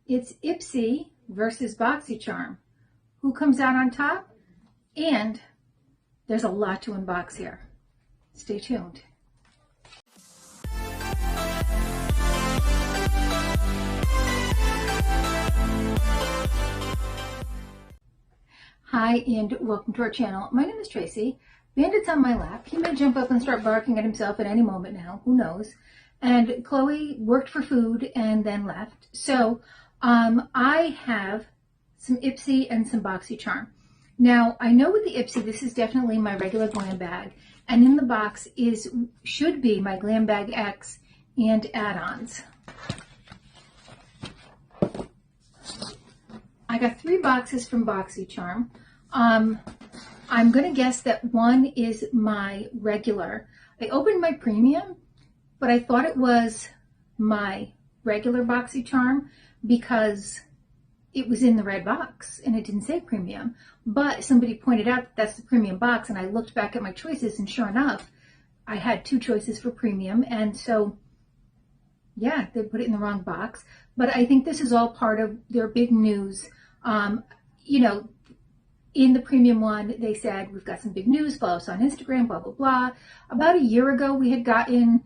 It's IPSY versus Boxycharm. Who comes out on top? And there's a lot to unbox here. Stay tuned. Hi, and welcome to our channel. My name is Tracey. Bandit's on my lap. He may jump up and start barking at himself at any moment now. Who knows? And Chloe worked for food and then left. So I have some IPSY and some Boxycharm. Now, I know with the IPSY, this is definitely my regular Glam Bag. And in the box should be my Glam Bag X and add-ons. I got 3 boxes from Boxycharm. I'm going to guess that one is my regular. I opened my premium, but I thought it was my regular Boxycharm because it was in the red box and it didn't say premium. But somebody pointed out that that's the premium box, and I looked back at my choices, and sure enough, I had 2 choices for premium. And so, yeah, they put it in the wrong box. But I think this is all part of their big news. You know, in the premium one, they said, we've got some big news, follow us on Instagram, blah, blah, blah. About a year ago, we had gotten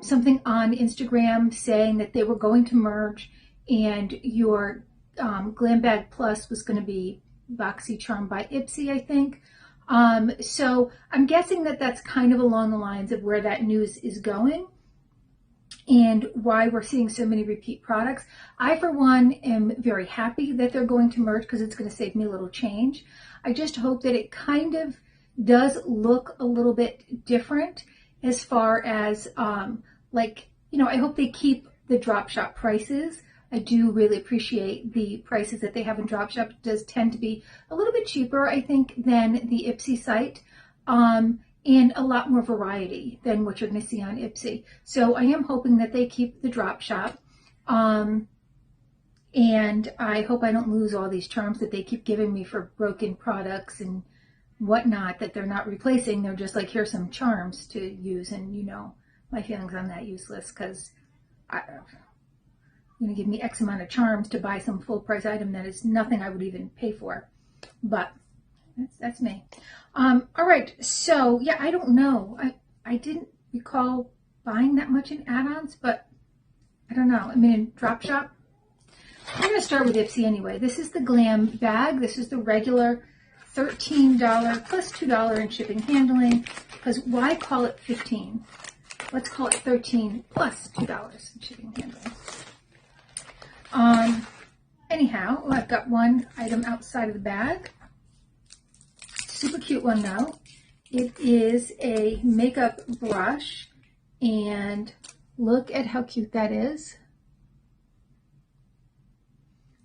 something on Instagram saying that they were going to merge, and your Glam Bag Plus was going to be Boxycharm by IPSY, I think. So I'm guessing that that's kind of along the lines of where that news is going and why we're seeing so many repeat products. I, for one, am very happy that they're going to merge because it's going to save me a little change. I just hope that it kind of does look a little bit different as far as, like, you know, I hope they keep the drop shop prices. I do really appreciate the prices that they have in drop shop. It does tend to be a little bit cheaper, I think, than the IPSY site. And a lot more variety than what you're going to see on IPSY. So I am hoping that they keep the drop shop. And I hope I don't lose all these charms that they keep giving me for broken products and whatnot that they're not replacing. They're just like, here's some charms to use. And you know, my feelings on that useless, because you're going to give me X amount of charms to buy some full price item that is nothing I would even pay for. But that's me. All right, so yeah, I don't know. I didn't recall buying that much in add-ons, but I don't know. I mean, in drop shop, we're going to start with IPSY anyway. This is the Glam Bag. This is the regular $13 plus $2 in shipping handling, because why call it 15? Let's call it 13 plus $2 in shipping handling. Anyhow, I've got one item outside of the bag. Super cute one though. It is a makeup brush, and look at how cute that is.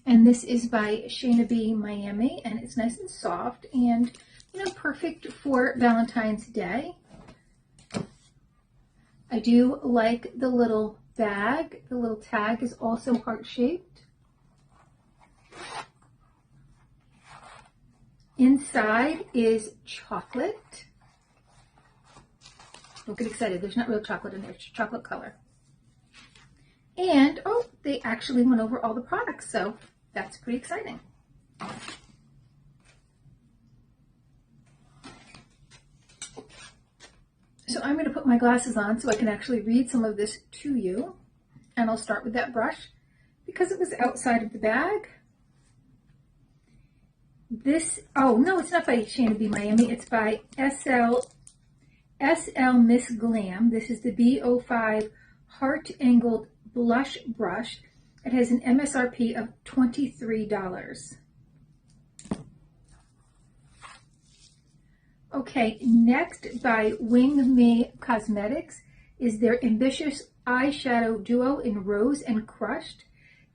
And this is by Shayna B Miami, and it's nice and soft and, you know, perfect for Valentine's Day. I do like the little bag. The little tag is also heart-shaped. Inside is chocolate. Don't get excited. There's not real chocolate in there. It's chocolate color. And, oh, they actually went over all the products, so that's pretty exciting. So I'm going to put my glasses on so I can actually read some of this to you. And I'll start with that brush because it was outside of the bag. This, oh no, it's not by Shayna B Miami. It's by SL Miss Glam. This is the B05 Heart Angled Blush Brush. It has an MSRP of $23. Okay, next by Wing Me Cosmetics is their Ambitious Eyeshadow Duo in Rose and Crushed.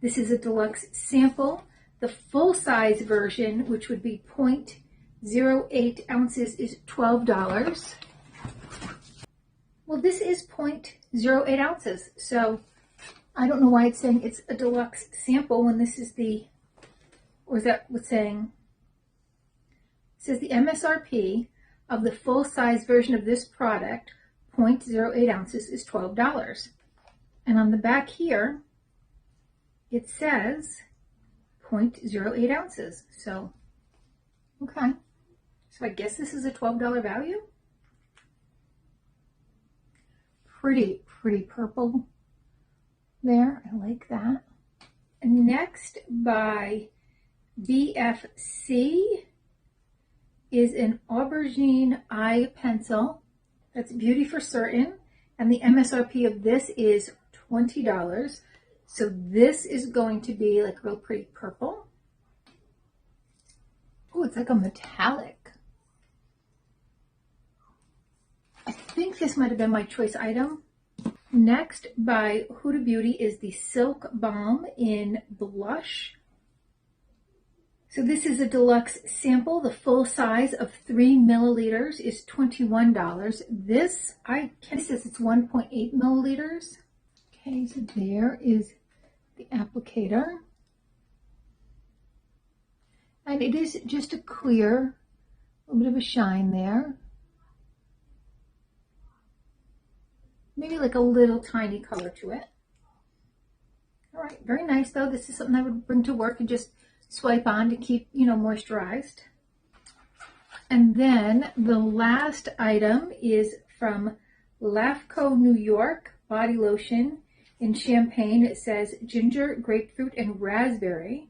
This is a deluxe sample. The full-size version, which would be 0.08 ounces, is $12. Well, this is 0.08 ounces, so I don't know why it's saying it's a deluxe sample when this is the, or is that what's saying? It says the MSRP of the full-size version of this product, 0.08 ounces, is $12. And on the back here, it says 0.08 ounces. So, okay. So I guess this is a $12 value. Pretty purple there. I like that. And next by BFC is an aubergine eye pencil. That's Beauty for Certain. And the MSRP of this is $20. So this is going to be like real pretty purple. Oh, it's like a metallic. I think this might have been my choice item. Next by Huda Beauty is the Silk Balm in Blush. So this is a deluxe sample. The full size of 3 milliliters is $21. This says it's 1.8 milliliters. Okay, so there is the applicator. And it is just a clear, a little bit of a shine there. Maybe like a little tiny color to it. All right, very nice though. This is something I would bring to work and just swipe on to keep, moisturized. And then the last item is from LAFCO New York Body Lotion in Champagne. It says ginger, grapefruit, and raspberry.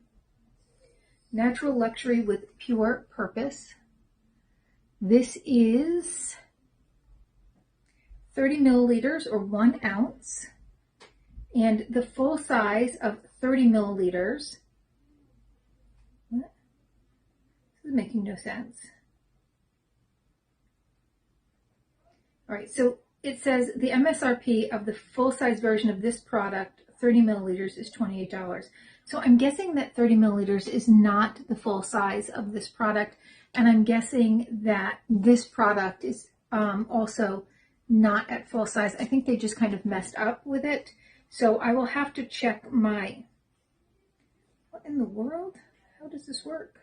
Natural luxury with pure purpose. This is 30 milliliters or 1 ounce. And the full size of 30 milliliters. What? This is making no sense. All right, so it says the MSRP of the full-size version of this product, 30 milliliters, is $28. So I'm guessing that 30 milliliters is not the full size of this product, and I'm guessing that this product is also not at full size. I think they just kind of messed up with it. So I will have to check my... What in the world? How does this work?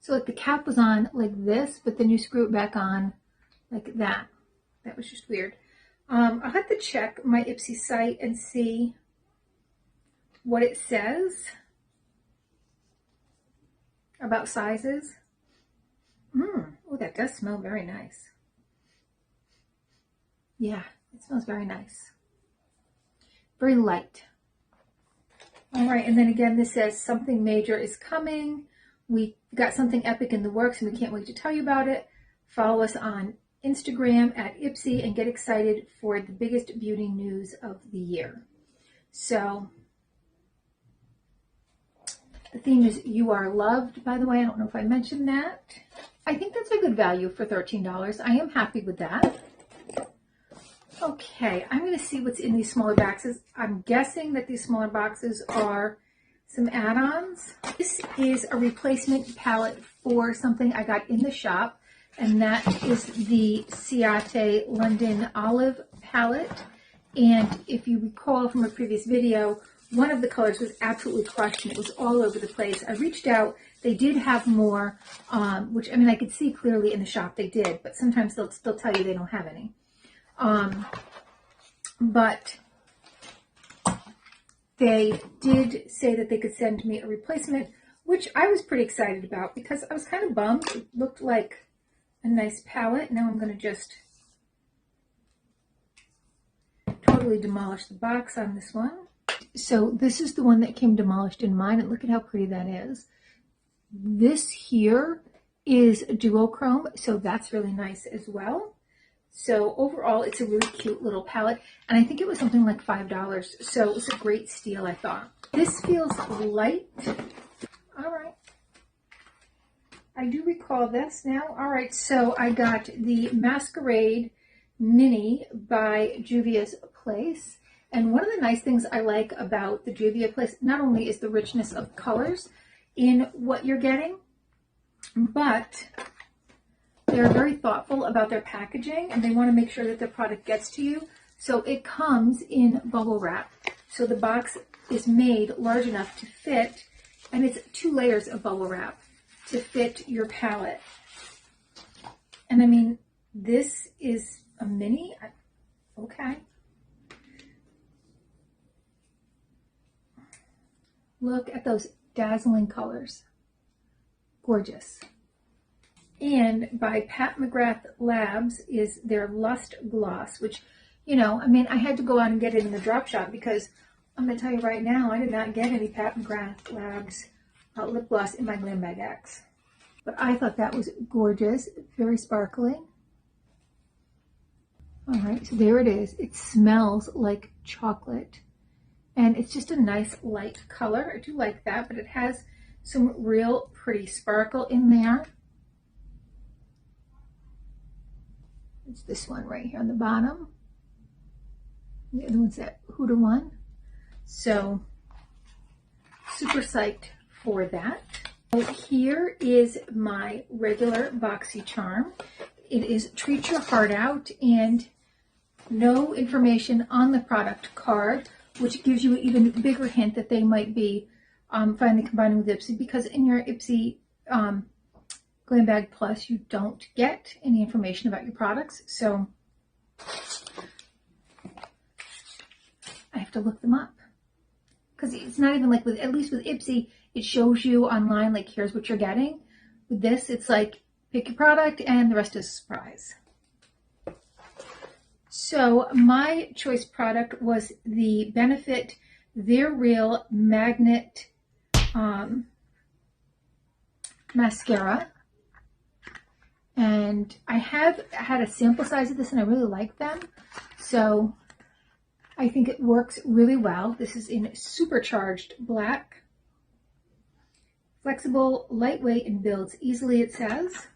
So like the cap was on like this, but then you screw it back on like that. That was just weird. I'll have to check my IPSY site and see what it says about sizes. Oh, that does smell very nice. Yeah, it smells very nice. Very light. All right, and then again, this says something major is coming. We got something epic in the works and we can't wait to tell you about it. Follow us on Instagram at IPSY and get excited for the biggest beauty news of the year. So the theme is You Are Loved, by the way. I don't know if I mentioned that. I think that's a good value for $13. I am happy with that. Okay, I'm going to see what's in these smaller boxes. I'm guessing that these smaller boxes are some add-ons. This is a replacement palette for something I got in the shop, and that is the Ciate London Olive palette. And if you recall from a previous video, one of the colors was absolutely crushed and it was all over the place. I reached out. They did have more, which, I mean, I could see clearly in the shop they did, but sometimes they'll still tell you they don't have any. But they did say that they could send me a replacement, which I was pretty excited about because I was kind of bummed. It looked like a nice palette. Now I'm going to just totally demolish the box on this one. So this is the one that came demolished in mine, and look at how pretty that is. This here is duochrome, so that's really nice as well. So overall, it's a really cute little palette, and I think it was something like $5, so it was a great steal, I thought. This feels light. All right. I do recall this now. All right, so I got the Masquerade Mini by Juvia's Place, and one of the nice things I like about the Juvia Place, not only is the richness of colors in what you're getting, but they're very thoughtful about their packaging and they want to make sure that the product gets to you. So it comes in bubble wrap. So the box is made large enough to fit, and it's 2 layers of bubble wrap to fit your palette. And I mean, this is a mini. Okay. Look at those dazzling colors. Gorgeous. And by Pat McGrath Labs is their Lust Gloss, which, you know, I mean, I had to go out and get it in the drop shop because I'm going to tell you right now, I did not get any Pat McGrath Labs lip gloss in my Glam Bag X. But I thought that was gorgeous, very sparkling. All right, so there it is. It smells like chocolate. And it's just a nice light color. I do like that, but it has some real pretty sparkle in there. It's this one right here on the bottom. The other one's that Huda one. So, super psyched for that. So here is my regular Boxycharm. It is Treat Your Heart Out and no information on the product card, which gives you an even bigger hint that they might be finally combining with IPSY, because in your IPSY Glam Bag Plus, you don't get any information about your products. So I have to look them up. Because it's not even like with, at least with IPSY, it shows you online, like, here's what you're getting. With this, it's like, pick your product and the rest is a surprise. So my choice product was the Benefit They're Real Magnet Mascara. And I have had a sample size of this and I really like them. So I think it works really well. This is in supercharged black. Flexible, lightweight, and builds easily, it says.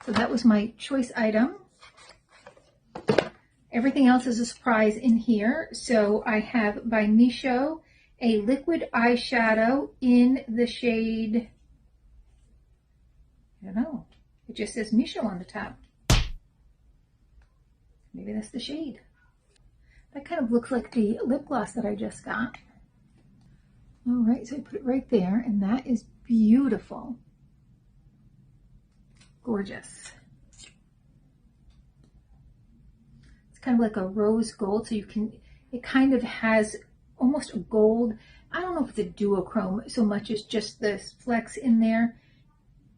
So that was my choice item. Everything else is a surprise in here. So I have by Misho a liquid eyeshadow in the shade, I don't know, it just says Misho on the top. Maybe that's the shade. That kind of looks like the lip gloss that I just got. All right, so I put it right there, and that is beautiful. Gorgeous. It's kind of like a rose gold, so you can, it kind of has almost a gold. I don't know if it's a duochrome so much as just the flecks in there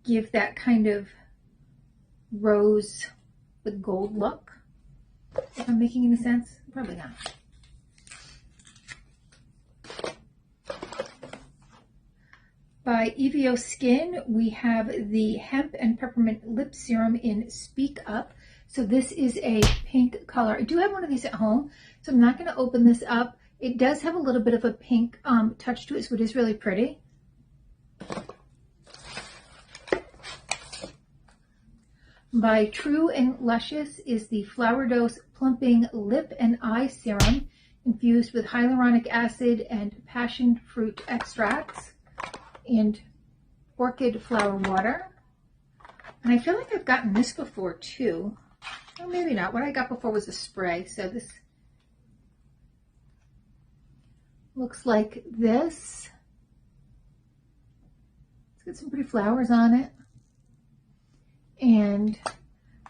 give that kind of rose with gold look. If I'm making any sense, probably not. By EVO Skin, we have the Hemp and Peppermint Lip Serum in Speak Up. So this is a pink color. I do have one of these at home, so I'm not going to open this up. It does have a little bit of a pink touch to it, so it is really pretty. By True and Luscious is the Flower Dose Plumping Lip and Eye Serum infused with hyaluronic acid and passion fruit extracts and orchid flower water. And I feel like I've gotten this before too. Or maybe not. What I got before was a spray. So this looks like this. It's got some pretty flowers on it. And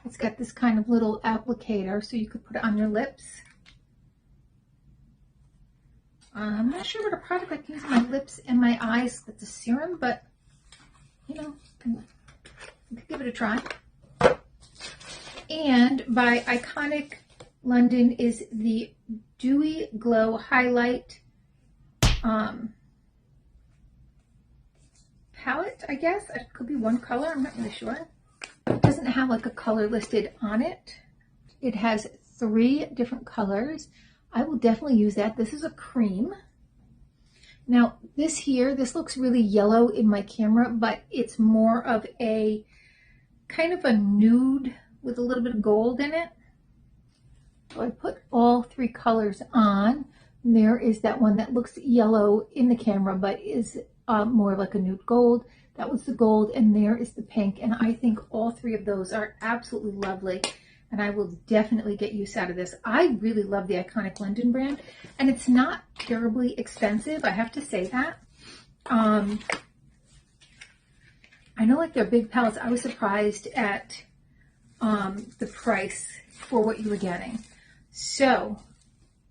it's got this kind of little applicator so you could put it on your lips. I'm not sure what a product I can use on my lips and my eyes that's a serum, but you know, I could give it a try. And by Iconic London is the Dewy Glow Highlight palette, I guess. It could be one color, I'm not really sure. It doesn't have like a color listed on it. It has 3 different colors. I will definitely use that. This is a cream. Now this here, this looks really yellow in my camera, but it's more of a kind of a nude with a little bit of gold in it. So I put all 3 colors on. And there is that one that looks yellow in the camera, but is more like a nude gold. That was the gold, and there is the pink. And I think all 3 of those are absolutely lovely. And I will definitely get use out of this. I really love the Iconic London brand, and it's not terribly expensive. I have to say that. I know, like, their big palettes, I was surprised at the price for what you were getting. So,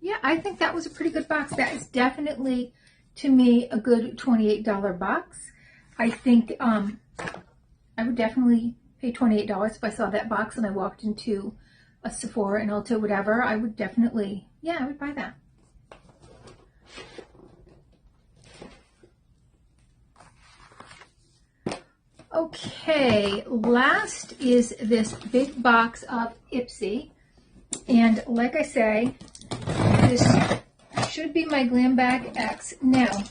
yeah, I think that was a pretty good box. That is definitely to me, a good $28 box. I think I would definitely pay $28 if I saw that box and I walked into a Sephora, an Ulta, whatever. I would definitely, yeah, I would buy that. Okay, last is this big box of IPSY. And like I say, this should be my Glam Bag X. Now,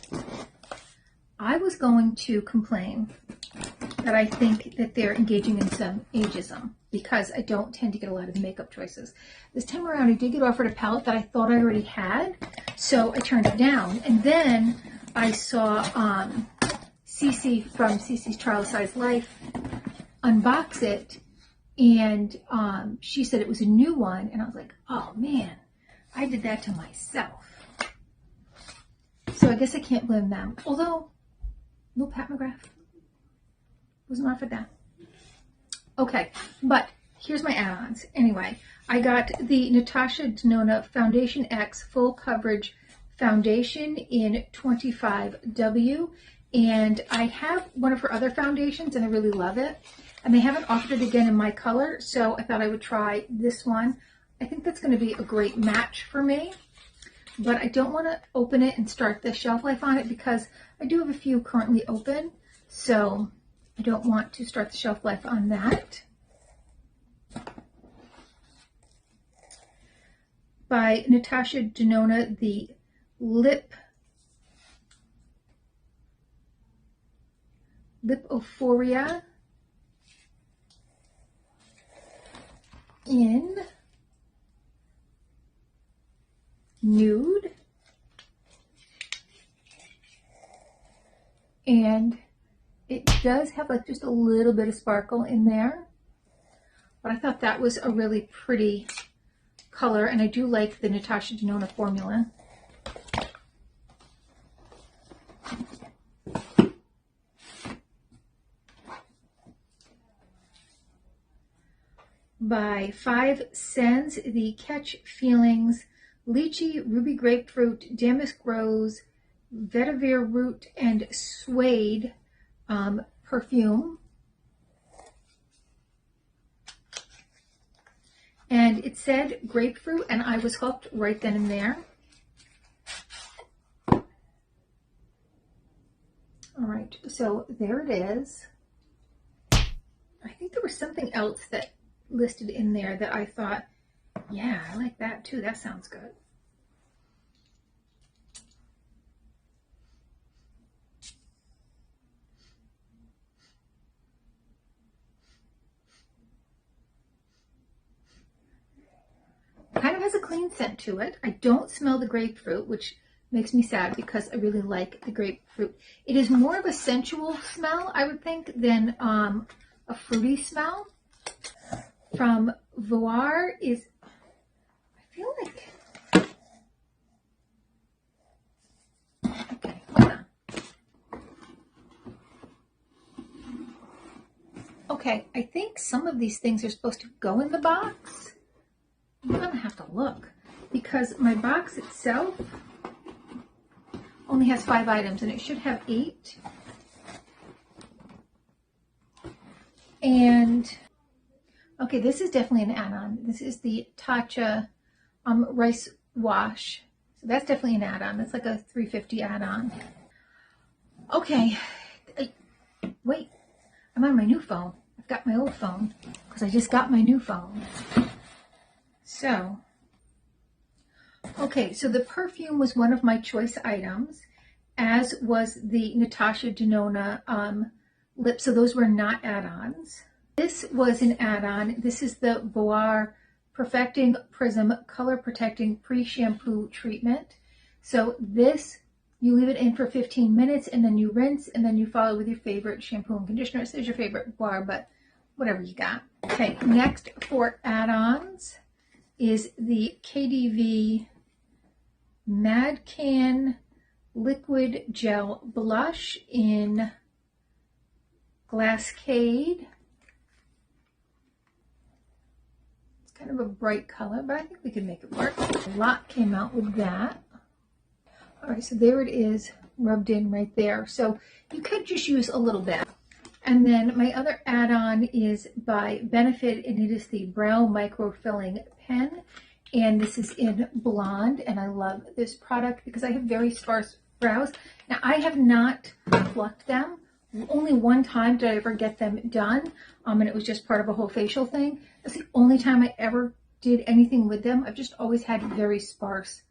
I was going to complain that I think that they're engaging in some ageism because I don't tend to get a lot of makeup choices. This time around, I did get offered a palette that I thought I already had, so I turned it down. And then I saw Cece from Cece's Trial Size Life unbox it, and she said it was a new one, and I was like, oh man, I did that to myself. So I guess I can't blame them. Although, no Pat McGrath. Wasn't offered that. Okay, but here's my add-ons. Anyway, I got the Natasha Denona Foundation X Full Coverage Foundation in 25W. And I have one of her other foundations, and I really love it. And they haven't offered it again in my color, so I thought I would try this one. I think that's going to be a great match for me. But I don't want to open it and start the shelf life on it because I do have a few currently open. So I don't want to start the shelf life on that. By Natasha Denona, the Lipophoria in nude, and it does have like just a little bit of sparkle in there, but I thought that was a really pretty color, and I do like the Natasha Denona formula. By 5 cents, the Catch Feelings Lychee, Ruby Grapefruit, Damask Rose, Vetiver Root, and Suede perfume. And it said grapefruit, and I was hooked right then and there. All right, so there it is. I think there was something else that listed in there that I thought, yeah, I like that too. That sounds good. Kind of has a clean scent to it. I don't smell the grapefruit, which makes me sad because I really like the grapefruit. It is more of a sensual smell, I would think, than a fruity smell. From Voir is, I feel like, okay, hold on. Okay, I think some of these things are supposed to go in the box. I'm gonna have to look because my box itself only has 5 items and it should have 8. And okay, this is definitely an add-on. This is the Tatcha Rice Wash. So that's definitely an add-on. That's like a $3.50 add-on. Okay, wait, I'm on my new phone. I've got my old phone because I just got my new phone. So, okay, so the perfume was one of my choice items, as was the Natasha Denona lip. So those were not add-ons. This was an add-on. This is the Voir Perfecting Prism Color Protecting Pre-Shampoo Treatment. So this, you leave it in for 15 minutes and then you rinse and then you follow with your favorite shampoo and conditioner. So there's your favorite Voir, but whatever you got. Okay, next for add-ons is the KDV Mad Can Liquid Gel Blush in Glasscade. It's kind of a bright color, but I think we can make it work. A lot came out with that. All right, so there it is rubbed in right there. So you could just use a little bit. And then my other add-on is by Benefit, and it is the Brow Micro Filling Pen. And this is in blonde, and I love this product because I have very sparse brows. Now, I have not plucked them. Only one time did I ever get them done, and it was just part of a whole facial thing. That's the only time I ever did anything with them. I've just always had very sparse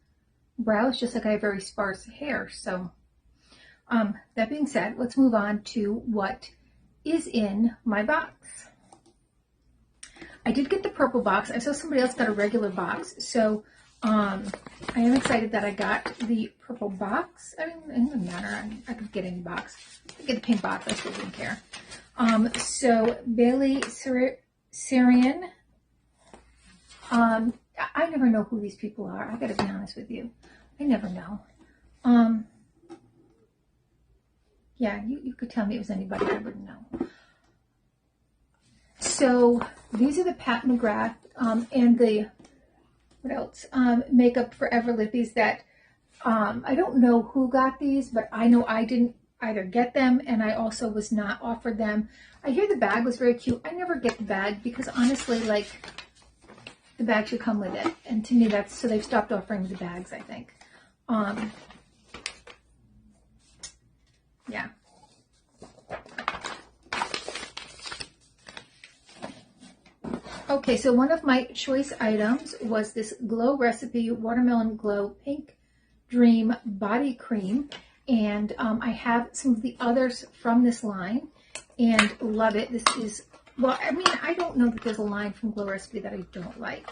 brows, just like I have very sparse hair. So that being said, let's move on to what is in my box. I did get the purple box. I saw somebody else got a regular box, so I am excited that I got the purple box. I mean, it doesn't matter. I could get any box. I could get the pink box. I still didn't care. So Bailey Syrian. I never know who these people are. I gotta be honest with you. I never know. Yeah, you could tell me it was anybody, I wouldn't know. So these are the Pat McGrath and the, what else? Makeup Forever Lippies that I don't know who got these, but I know I didn't either get them, and I also was not offered them. I hear the bag was very cute. I never get the bag because honestly, like, the bag should come with it. And to me, that's, so they've stopped offering the bags, I think. Yeah. Okay, so one of my choice items was this Glow Recipe Watermelon Glow Pink Dream Body Cream. And I have some of the others from this line and love it. This is, well, I mean, I don't know that there's a line from Glow Recipe that I don't like.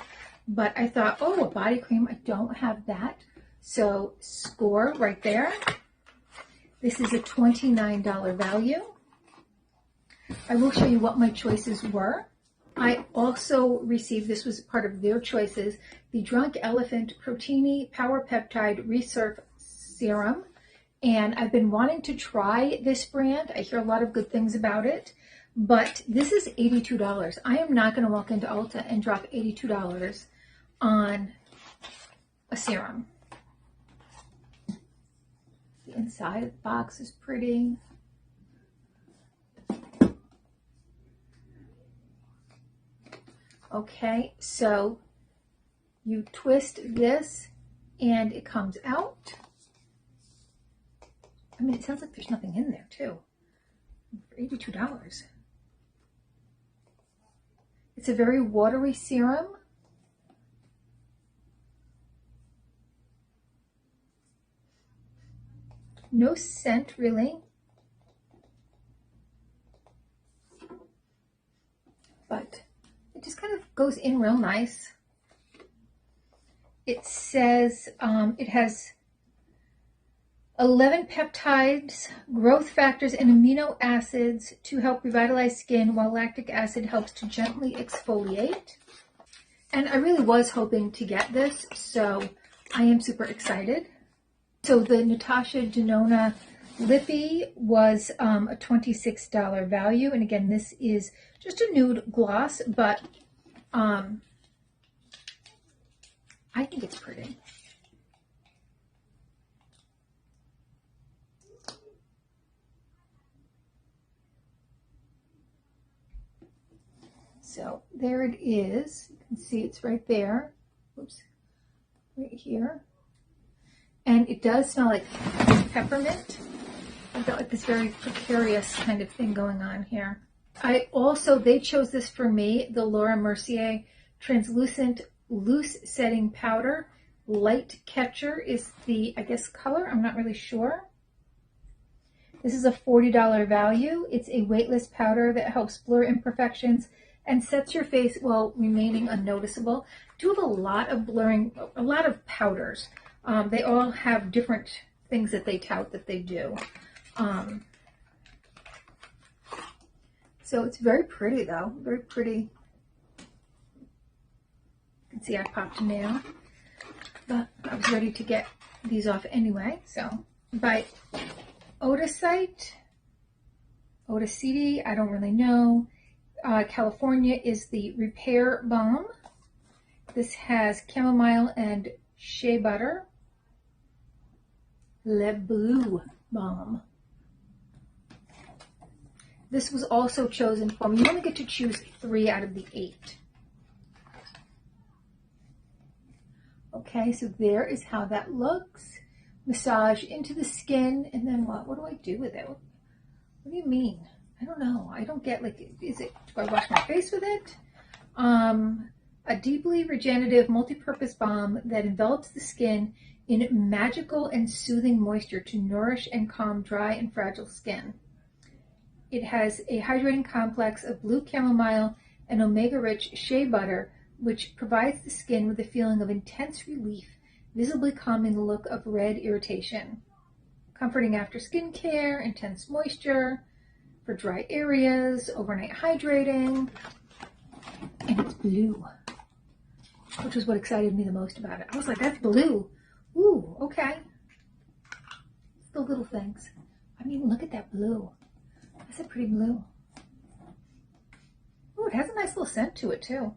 But I thought, oh, a body cream, I don't have that. So score right there. This is a $29 value. I will show you what my choices were. I also received, this was part of their choices, the Drunk Elephant Proteini Power Peptide Resurf Serum. And I've been wanting to try this brand. I hear a lot of good things about it. But this is $82. I am not going to walk into Ulta and drop $82 on a serum. The inside of the box is pretty. Okay, so you twist this and it comes out. I mean, it sounds like there's nothing in there too. For $82. It's a very watery serum. No scent really. But it just kind of goes in real nice. It says it has 11 peptides, growth factors, and amino acids to help revitalize skin, while lactic acid helps to gently exfoliate. And I really was hoping to get this, so I am super excited. So the Natasha Denona Lippy was a $26 value. And again, this is just a nude gloss, but I think it's pretty. So there it is. You can see it's right there. Oops, right here. And it does smell like peppermint. I've got like this very precarious kind of thing going on here. They chose this for me, the Laura Mercier Translucent Loose Setting Powder. Light Catcher is the, I guess, color. I'm not really sure. This is a $40 value. It's a weightless powder that helps blur imperfections and sets your face while remaining unnoticeable. Do have a lot of blurring, a lot of powders. They all have different things that they tout that they do. So it's very pretty though, very pretty. You can see I popped a nail, but I was ready to get these off anyway. So by Odacite, Odacity, I don't really know. California is the Repair Balm. This has chamomile and shea butter. Le Bleu. Balm. This was also chosen for me. You only get to choose 3 out of the 8. Okay, so there is how that looks. Massage into the skin, and then what? What do I do with it? What do you mean? I don't know. I don't get, like, is it, do I wash my face with it? A deeply regenerative multi-purpose balm that envelops the skin in magical and soothing moisture to nourish and calm dry and fragile skin. It has a hydrating complex of blue chamomile and omega-rich shea butter, which provides the skin with a feeling of intense relief, visibly calming the look of red irritation. Comforting after skincare, intense moisture for dry areas, overnight hydrating, and it's blue, which is what excited me the most about it. I was like, that's blue. Ooh, okay. It's the little things. I mean, look at that blue. That's a pretty blue. Oh, it has a nice little scent to it too.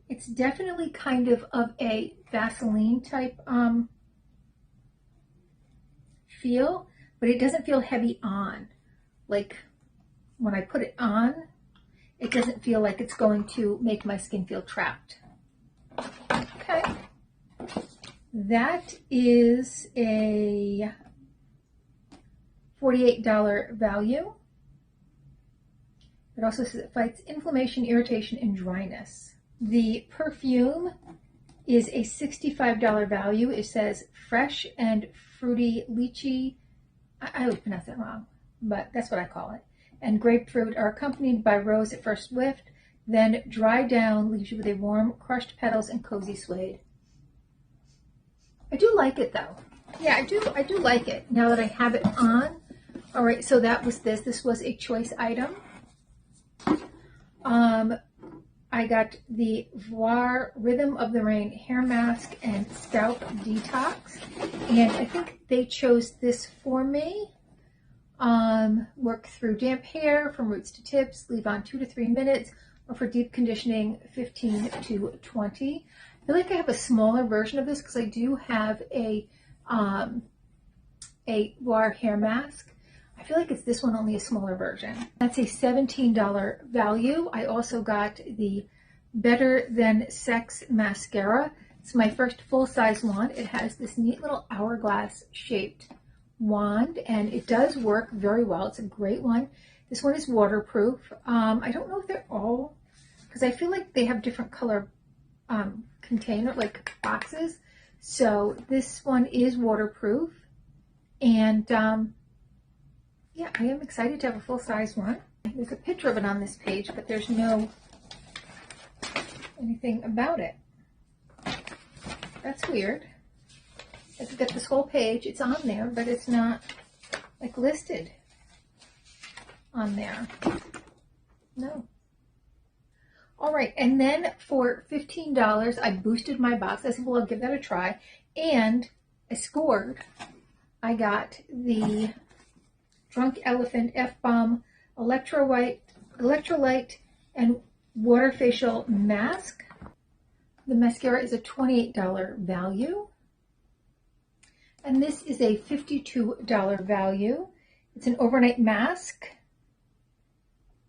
It's definitely kind of a Vaseline type feel, but it doesn't feel heavy on. Like when I put it on, it doesn't feel like it's going to make my skin feel trapped. Okay. That is a $48 value. It also says it fights inflammation, irritation, and dryness. The perfume is a $65 value. It says fresh and fruity lychee. I always pronounce that wrong, but that's what I call it. And grapefruit are accompanied by rose at first whiff, then dry down, leaves you with a warm, crushed petals and cozy suede. I do like it though. Yeah, I do like it now that I have it on. All right, so that was this. This was a choice item. I got the Voir Rhythm of the Rain hair mask and scalp detox, and I think they chose this for me. Work through damp hair from roots to tips, leave on 2 to 3 minutes, or for deep conditioning, 15 to 20. I feel like I have a smaller version of this because I do have a Voir hair mask. I feel like it's this one, only a smaller version. That's a $17 value. I also got the Better Than Sex mascara. It's my first full-size wand. It has this neat little hourglass shaped wand, and it does work very well. It's a great one. This one is waterproof. I don't know if they're all, because I feel like they have different color container, like boxes. So this one is waterproof, and yeah, I am excited to have a full-size one. There's a picture of it on this page, but there's no anything about it. That's weird. I could get this whole page. It's on there, but it's not like listed on there. No. All right, and then for $15, I boosted my box. I said, well, I'll give that a try. And I scored. I got the Drunk Elephant F-Bomb Electrolyte and Water Facial Mask. The mascara is a $28 value. And this is a $52 value. It's an overnight mask,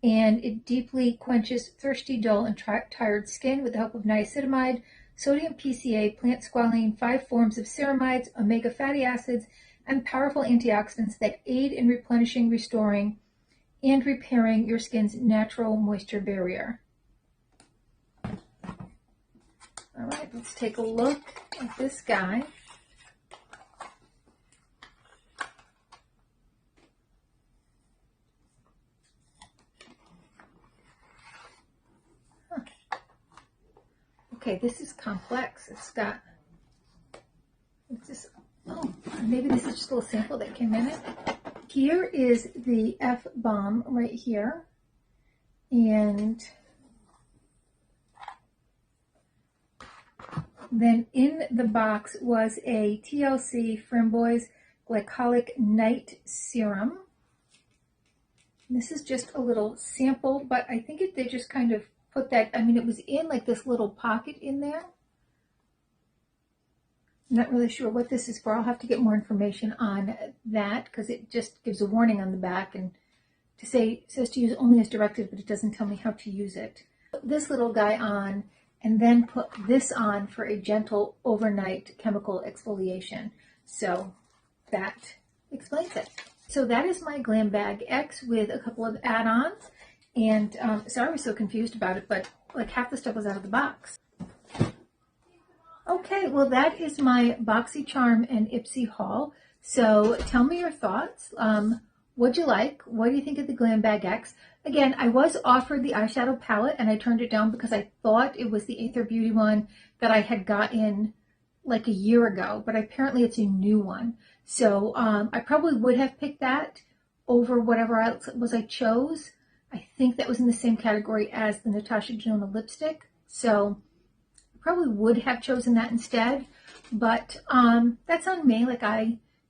and it deeply quenches thirsty, dull, and tired skin with the help of niacinamide, sodium PCA, plant squalene, 5 forms of ceramides, omega fatty acids, and powerful antioxidants that aid in replenishing, restoring, and repairing your skin's natural moisture barrier. All right, let's take a look at this guy. Okay, this is complex. It's just, oh, maybe this is just a little sample that came in it. Here is the F-Bomb right here. And then in the box was a TLC Framboise Glycolic Night Serum. This is just a little sample, but I think they just kind of put that, I mean, it was in like this little pocket in there. I'm not really sure what this is for. I'll have to get more information on that because it just gives a warning on the back and it says to use only as directed, but it doesn't tell me how to use it. Put this little guy on and then put this on for a gentle overnight chemical exfoliation. So that explains it. So that is my Glam Bag X with a couple of add-ons. And sorry I was so confused about it, but like half the stuff was out of the box. Okay, well that is my Boxycharm and IPSY haul. So tell me your thoughts. What'd you like? What do you think of the Glam Bag X? Again, I was offered the eyeshadow palette and I turned it down because I thought it was the Aether Beauty one that I had gotten like a year ago, but apparently it's a new one. So I probably would have picked that over whatever else it was I chose. I think that was in the same category as the Natasha Denona lipstick. So I probably would have chosen that instead, but that's on me.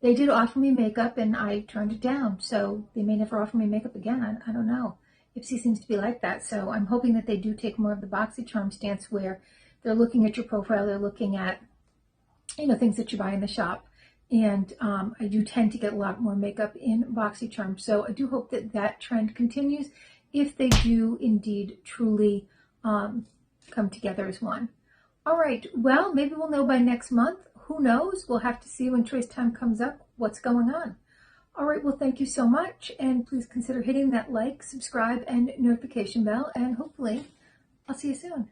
They did offer me makeup and I turned it down. So they may never offer me makeup again. I don't know. IPSY seems to be like that. So I'm hoping that they do take more of the Boxycharm stance where they're looking at your profile. They're looking at, things that you buy in the shop. And I do tend to get a lot more makeup in Boxycharm. So I do hope that that trend continues if they do indeed truly come together as one. All right. Well, maybe we'll know by next month. Who knows? We'll have to see when choice time comes up what's going on. All right. Well, thank you so much. And please consider hitting that like, subscribe, and notification bell. And hopefully I'll see you soon.